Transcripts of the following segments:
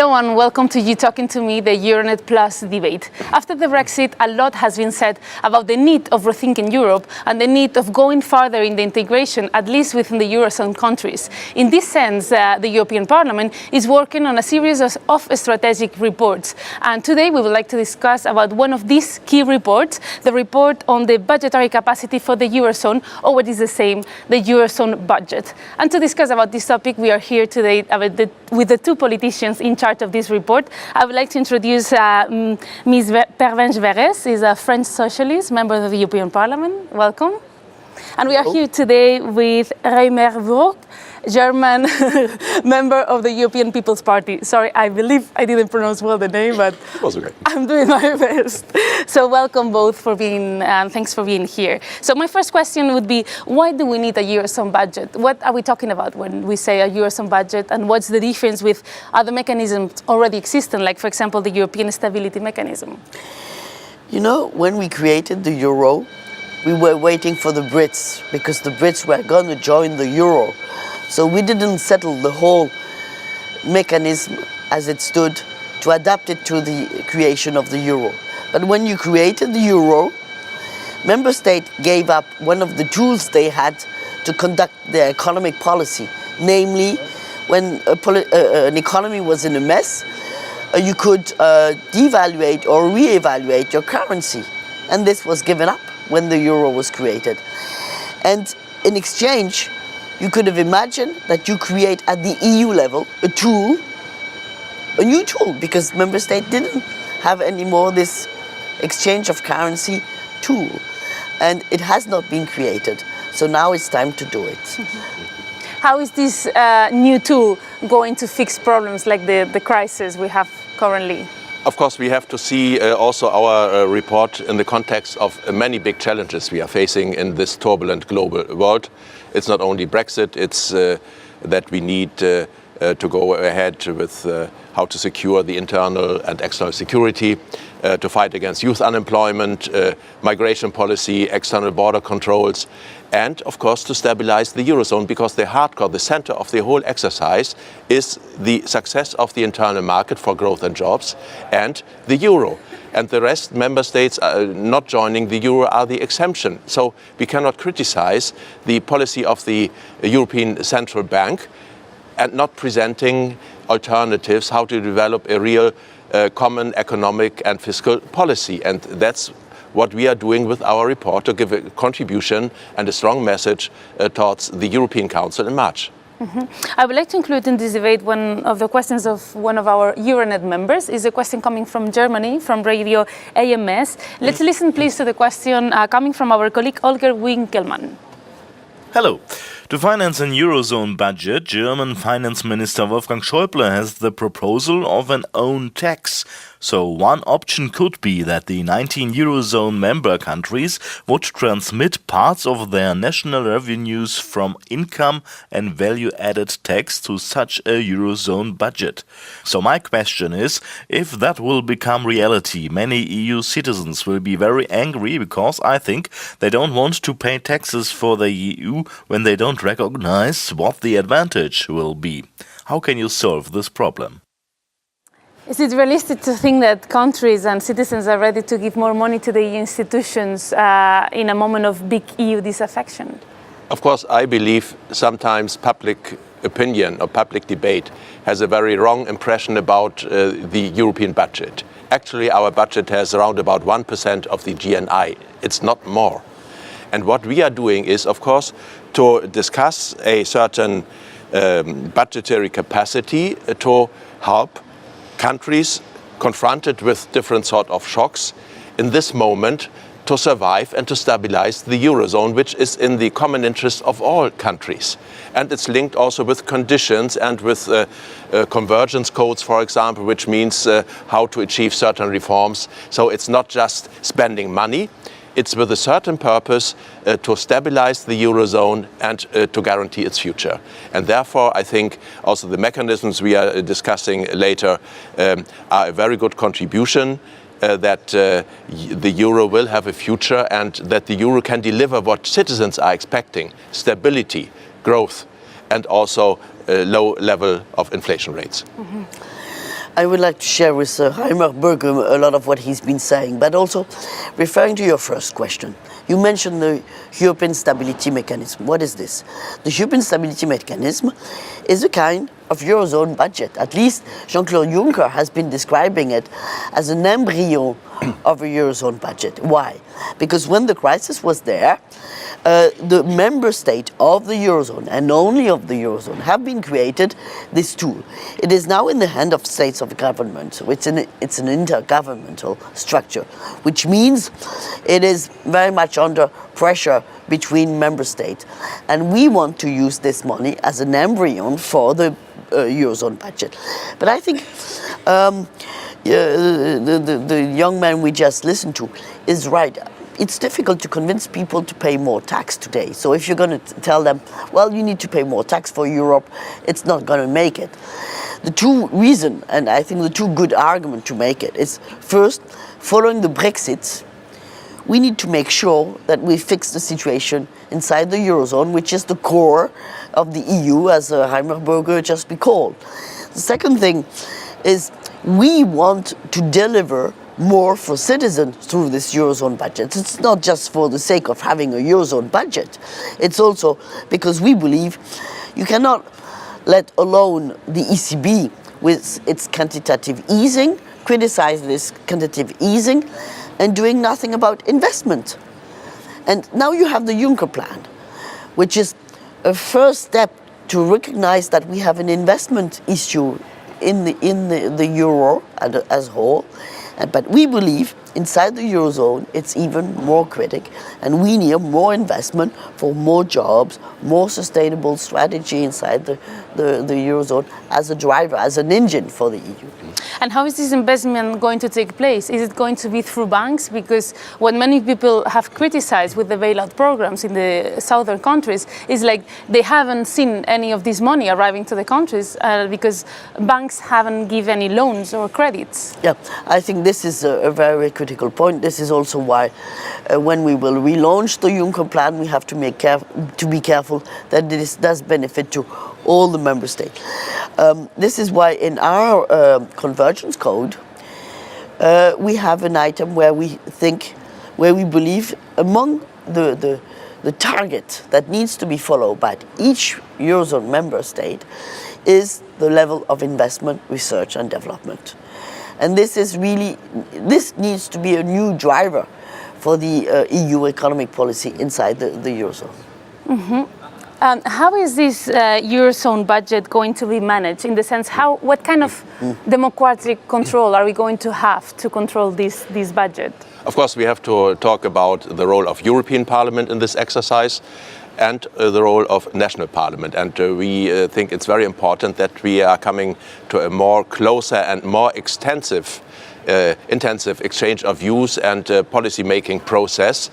Hello and welcome to You Talking to Me, the Euranet Plus debate. After the Brexit, a lot has been said about the need of rethinking Europe and the need of going further in the integration, at least within the Eurozone countries. In this sense, the European Parliament is working on a series of strategic reports. And today we would like to discuss about one of these key reports, the report on the budgetary capacity for the Eurozone, or what is the same, the Eurozone budget. And to discuss about this topic, we are here today with the two politicians in charge of this report. I would like to introduce Ms. Pervenche Berès, is a French Socialist, member of the European Parliament. Welcome. And we are here today with Reimer, German member of the European People's Party. Sorry, I believe I didn't pronounce well the name, but it was okay. I'm doing my best. So welcome both for being, thanks for being here. So my first question would be, why do we need a Eurozone budget? What are we talking about when we say a Eurozone budget, and what's the difference with other mechanisms already existing, like, for example, the European Stability Mechanism? You know, when we created the euro, we were waiting for the Brits, because the Brits were going to join the euro. So we didn't settle the whole mechanism as it stood to adapt it to the creation of the euro. But when you created the euro, member states gave up one of the tools they had to conduct their economic policy. Namely, when an economy was in a mess, you could devaluate or re-evaluate your currency. And this was given up when the euro was created. And in exchange, you could have imagined that you create at the EU level a new tool, because member states didn't have anymore this exchange of currency tool. And it has not been created. So now it's time to do it. Mm-hmm. How is this new tool going to fix problems like the crisis we have currently? Of course, we have to see also our report in the context of many big challenges we are facing in this turbulent global world. It's not only Brexit, it's that we need to go ahead with how to secure the internal and external security, to fight against youth unemployment, migration policy, external border controls, and of course to stabilize the Eurozone, because the hardcore, the center of the whole exercise is the success of the internal market for growth and jobs and the euro. And the rest, member states not joining the euro, are the exemption. So we cannot criticize the policy of the European Central Bank and not presenting alternatives how to develop a real common economic and fiscal policy. And that's what we are doing with our report, to give a contribution and a strong message towards the European Council in March. Mm-hmm. I would like to include in this debate one of the questions of one of our Euranet members. Is a question coming from Germany, from Radio AMS. Let's listen please to the question coming from our colleague Holger Winkelmann. Hello. To finance an Eurozone budget, German Finance Minister Wolfgang Schäuble has the proposal of an own tax. So one option could be that the 19 Eurozone member countries would transmit parts of their national revenues from income and value-added tax to such a Eurozone budget. So my question is, if that will become reality, many EU citizens will be very angry, because I think they don't want to pay taxes for the EU when they don't recognize what the advantage will be. How can you solve this problem? Is it realistic to think that countries and citizens are ready to give more money to the institutions in a moment of big EU disaffection? Of course, I believe sometimes public opinion or public debate has a very wrong impression about the European budget. Actually, our budget has around about 1% of the GNI. It's not more. And what we are doing is, of course, to discuss a certain budgetary capacity to help countries confronted with different sort of shocks in this moment to survive and to stabilize the Eurozone, which is in the common interest of all countries. And it's linked also with conditions and with convergence codes, for example, which means how to achieve certain reforms. So it's not just spending money. It's with a certain purpose to stabilize the Eurozone and to guarantee its future. And therefore, I think also the mechanisms we are discussing later are a very good contribution, that the euro will have a future and that the euro can deliver what citizens are expecting: stability, growth, and also a low level of inflation rates. Mm-hmm. I would like to share with Reimer Böge a lot of what he's been saying, but also referring to your first question. You mentioned the European Stability Mechanism. What is this? The European Stability Mechanism is a kind of Eurozone budget. At least Jean-Claude Juncker has been describing it as an embryo of a Eurozone budget. Why? Because when the crisis was there, the member state of the Eurozone and only of the Eurozone have been created this tool. It is now in the hand of states of government. So it's an intergovernmental structure, which means it is very much under pressure between member states. And we want to use this money as an embryo for the Eurozone budget. But I think the young man we just listened to is right. It's difficult to convince people to pay more tax today. So if you're going to tell them, well, you need to pay more tax for Europe, it's not going to make it. The two reasons, and I think the two good arguments to make it, is first, following the Brexit, we need to make sure that we fix the situation inside the Eurozone, which is the core of the EU, as Reimer Böge just recalled. The second thing is we want to deliver more for citizens through this Eurozone budget. It's not just for the sake of having a Eurozone budget. It's also because we believe you cannot let alone the ECB with its quantitative easing, criticize this quantitative easing, and doing nothing about investment. And now you have the Juncker plan, which is a first step to recognize that we have an investment issue in the euro as a whole. But we believe inside the Eurozone it's even more critic, and we need more investment for more jobs, more sustainable strategy inside the Eurozone as a driver, as an engine for the EU. And how is this investment going to take place? Is it going to be through banks? Because what many people have criticized with the bailout programs in the southern countries is like they haven't seen any of this money arriving to the countries because banks haven't given any loans or credits. Yeah, I think this is a very critical point. This is also why when we will relaunch the Juncker plan, we have to be careful that this does benefit to all the member states. This is why in our convergence code, we have an item where we believe among the target that needs to be followed by each Eurozone member state is the level of investment, research and development. And this needs to be a new driver for the EU economic policy inside the Eurozone. Mm-hmm. How is this Eurozone budget going to be managed? In the sense, what kind of democratic control are we going to have to control this budget? Of course, we have to talk about the role of European Parliament in this exercise and the role of national parliament. And we think it's very important that we are coming to a more closer and more intensive exchange of views and policy-making process,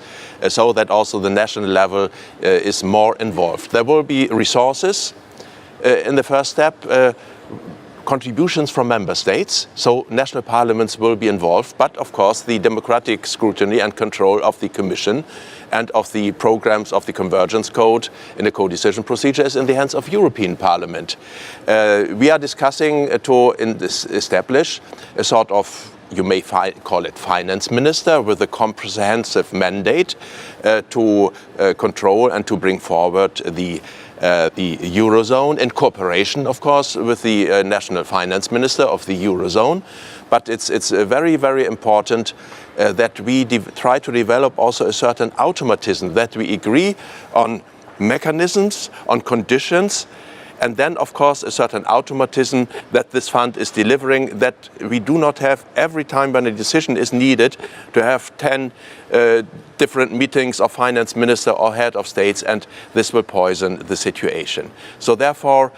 so that also the national level is more involved. There will be resources in the first step, contributions from member states, so national parliaments will be involved, but of course the democratic scrutiny and control of the Commission and of the programs of the Convergence Code in the co-decision procedure is in the hands of European Parliament. We are discussing to establish a sort of, you may call it finance minister, with a comprehensive mandate to control and to bring forward the Eurozone in cooperation, of course, with the national finance minister of the Eurozone. But it's very, very important that we try to develop also a certain automatism, that we agree on mechanisms, on conditions, and then, of course, a certain automatism that this fund is delivering, that we do not have every time when a decision is needed to have 10 different meetings of finance minister or head of states, and this will poison the situation. So therefore,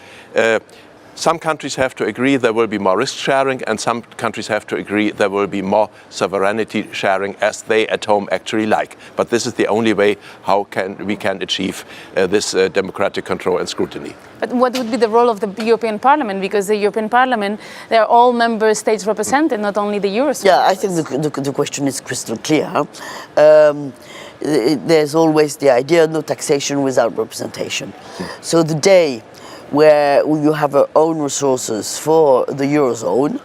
some countries have to agree there will be more risk sharing, and some countries have to agree there will be more sovereignty sharing as they at home actually like. But this is the only way how we can achieve this democratic control and scrutiny. But what would be the role of the European Parliament? Because the European Parliament, they are all member states represented, not only the Eurozone. Yeah, I think the question is crystal clear. There's always the idea no taxation without representation. So the day where you have our own resources for the Eurozone,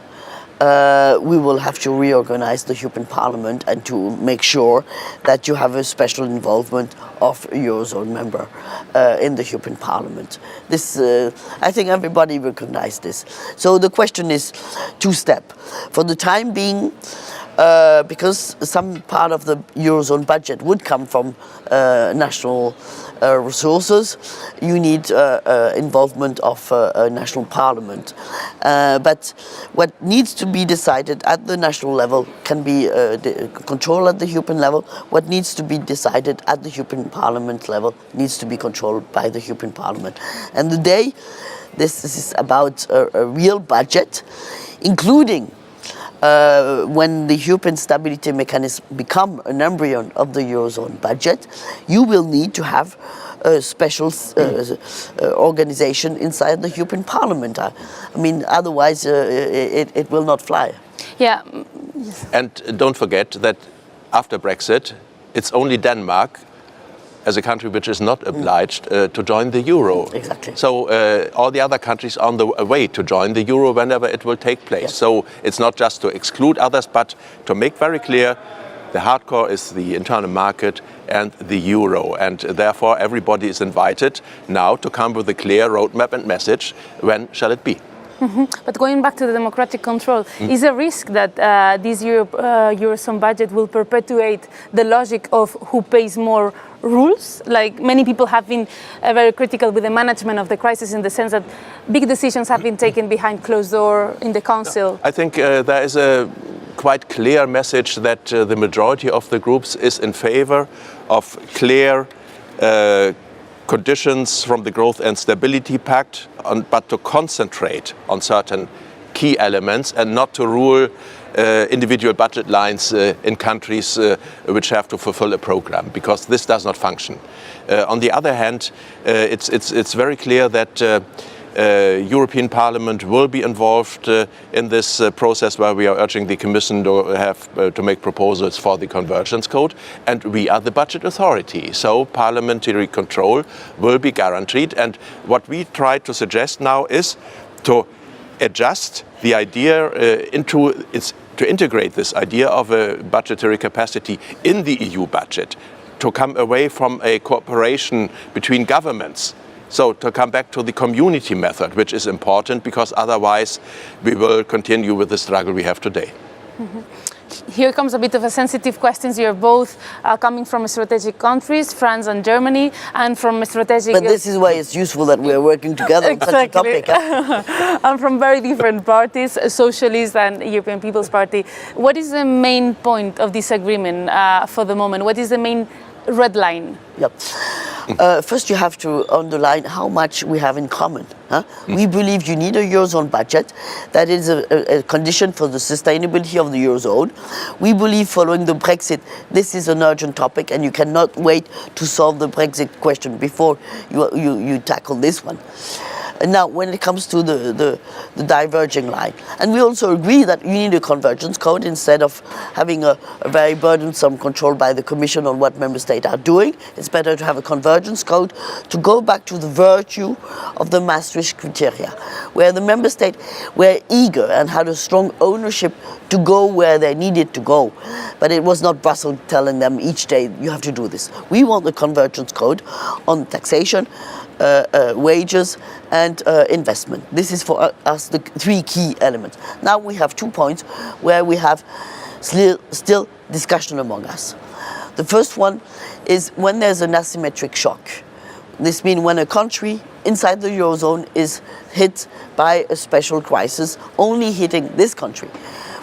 we will have to reorganize the European Parliament and to make sure that you have a special involvement of a Eurozone member in the European Parliament. This, I think everybody recognizes this. So the question is two-step. For the time being, because some part of the Eurozone budget would come from national resources, you need involvement of a national parliament. But what needs to be decided at the national level can be controlled at the European level. What needs to be decided at the European Parliament level needs to be controlled by the European Parliament. And the day this is about a real budget, including when the European Stability Mechanism become an embryo of the Eurozone budget, you will need to have a special organization inside the European Parliament. I mean, otherwise it will not fly. Yeah. And don't forget that after Brexit, it's only Denmark as a country which is not obliged to join the euro. Exactly. So all the other countries are on the way to join the euro whenever it will take place. Yes. So it's not just to exclude others, but to make very clear the hardcore is the internal market and the euro. And therefore everybody is invited now to come with a clear roadmap and message. When shall it be? Mm-hmm. But going back to the democratic control, is a risk that this Eurozone budget will perpetuate the logic of who pays more rules? Like many people have been very critical with the management of the crisis in the sense that big decisions have been taken behind closed door in the council. I think there is a quite clear message that the majority of the groups is in favor of clear conditions from the Growth and Stability Pact, but to concentrate on certain key elements and not to rule individual budget lines in countries which have to fulfill a program, because this does not function. On the other hand, it's very clear that European Parliament will be involved in this process where we are urging the Commission to have to make proposals for the Convergence Code, and we are the budget authority. So parliamentary control will be guaranteed, and what we try to suggest now is to adjust the idea to integrate this idea of a budgetary capacity in the EU budget, to come away from a cooperation between governments. So to come back to the community method, which is important, because otherwise we will continue with the struggle we have today. Mm-hmm. Here comes a bit of a sensitive question. You're both coming from strategic countries, France and Germany, and from strategic... But this is why it's useful that we are working together on such a topic. Huh? And from very different parties, Socialist and European People's Party. What is the main point of this agreement for the moment? What is the main red line? Yep. First, you have to underline how much we have in common. Huh? We believe you need a Eurozone budget. That is a condition for the sustainability of the Eurozone. We believe following the Brexit, this is an urgent topic, and you cannot wait to solve the Brexit question before you tackle this one. And now, when it comes to the diverging line, and we also agree that you need a convergence code instead of having a very burdensome control by the Commission on what member states are doing. It's better to have a convergence code to go back to the virtue of the Maastricht criteria, where the member states were eager and had a strong ownership to go where they needed to go. But it was not Brussels telling them each day, you have to do this. We want the convergence code on taxation, wages and investment. This is for us the three key elements. Now we have 2 points where we have still discussion among us. The first one is when there's an asymmetric shock. This means when a country inside the Eurozone is hit by a special crisis, only hitting this country.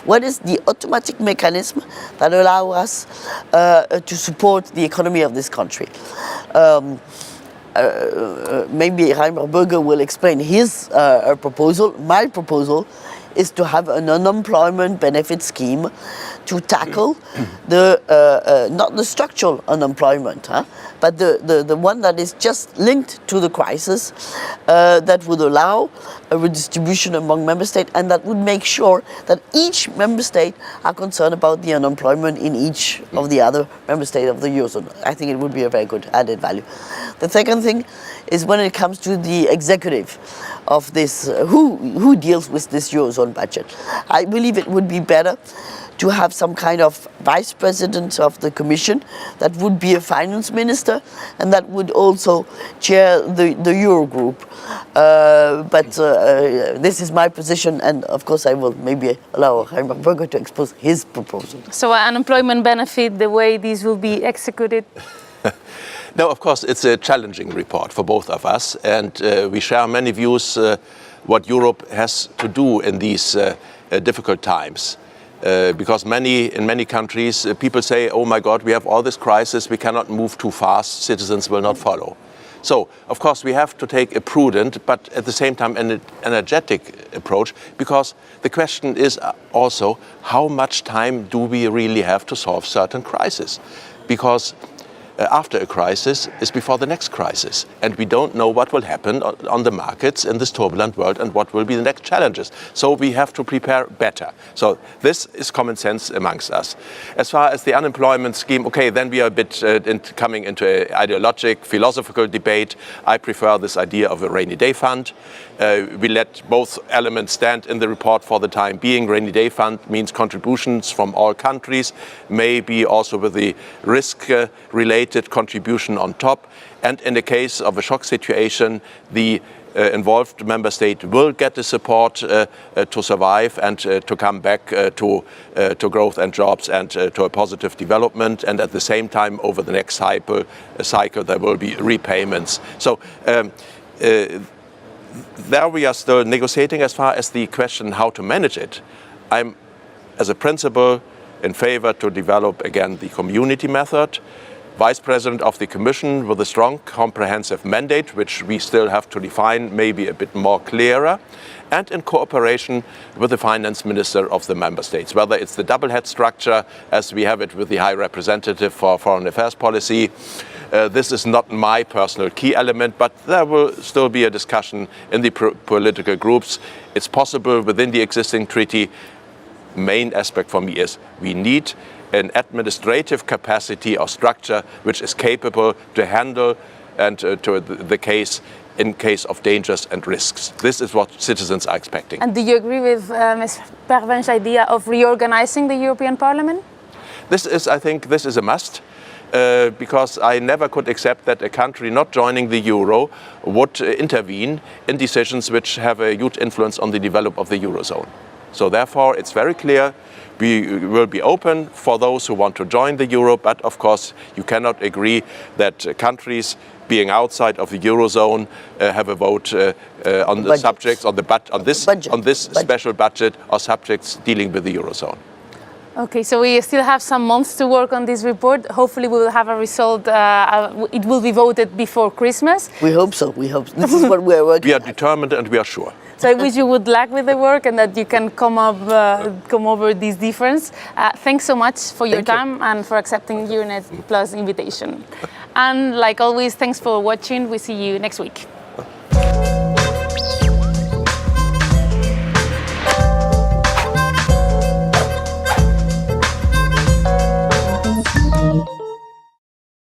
What is the automatic mechanism that allows us to support the economy of this country? Maybe Reimer Böge will explain his proposal. My proposal is to have an unemployment benefit scheme to tackle the not the structural unemployment, but the one that is just linked to the crisis, that would allow a redistribution among member states, and that would make sure that each member state are concerned about the unemployment in each of the other member states of the Eurozone. I think it would be a very good added value. The second thing is when it comes to the executive of this, who deals with this Eurozone budget. I believe it would be better to have some kind of vice president of the Commission that would be a finance minister and that would also chair the Eurogroup. But this is my position, and of course I will maybe allow Reimer Böge to expose his proposal. So unemployment benefit, the way these will be executed? No, of course, it's a challenging report for both of us, and we share many views what Europe has to do in these difficult times. Because in many countries, people say, oh my God, we have all this crisis, we cannot move too fast, citizens will not follow. So, of course, we have to take a prudent, but at the same time an energetic approach, because the question is also, how much time do we really have to solve certain crises? Because after a crisis is before the next crisis. And we don't know what will happen on the markets in this turbulent world and what will be the next challenges. So we have to prepare better. So this is common sense amongst us. As far as the unemployment scheme, okay, then we are a bit coming into an ideologic, philosophical debate. I prefer this idea of a rainy day fund. We let both elements stand in the report for the time being. Rainy day fund means contributions from all countries, maybe also with the risk-related contribution on top. And in the case of a shock situation, the involved member state will get the support to survive and to come back to growth and jobs and to a positive development. And at the same time, over the next cycle there will be repayments. So there we are still negotiating as far as the question how to manage it. I'm, as a principle, in favor to develop again the community method. Vice President of the Commission with a strong comprehensive mandate, which we still have to define maybe a bit more clearer, and in cooperation with the finance minister of the member states, whether it's the double head structure as we have it with the High Representative for Foreign Affairs Policy. This is not my personal key element, but there will still be a discussion in the political groups. It's possible within the existing treaty. Main aspect for me is we need an administrative capacity or structure which is capable to handle and to the case in case of dangers and risks. This is what citizens are expecting. And do you agree with Ms. Pervenche's idea of reorganizing the European Parliament? I think this is a must. Because I never could accept that a country not joining the euro would intervene in decisions which have a huge influence on the development of the Eurozone. So therefore, it's very clear we will be open for those who want to join the euro, but of course you cannot agree that countries being outside of the Eurozone have a vote on the subjects, on this special budget or subjects dealing with the Eurozone. Okay, so we still have some months to work on this report. Hopefully we will have a result, it will be voted before Christmas. We hope so, we hope so. This is what we are working We are determined and we are sure. So I wish you good luck with the work and that you can come over this difference. Thanks so much for your time and for accepting Euranet Plus invitation. And like always, thanks for watching. We see you next week.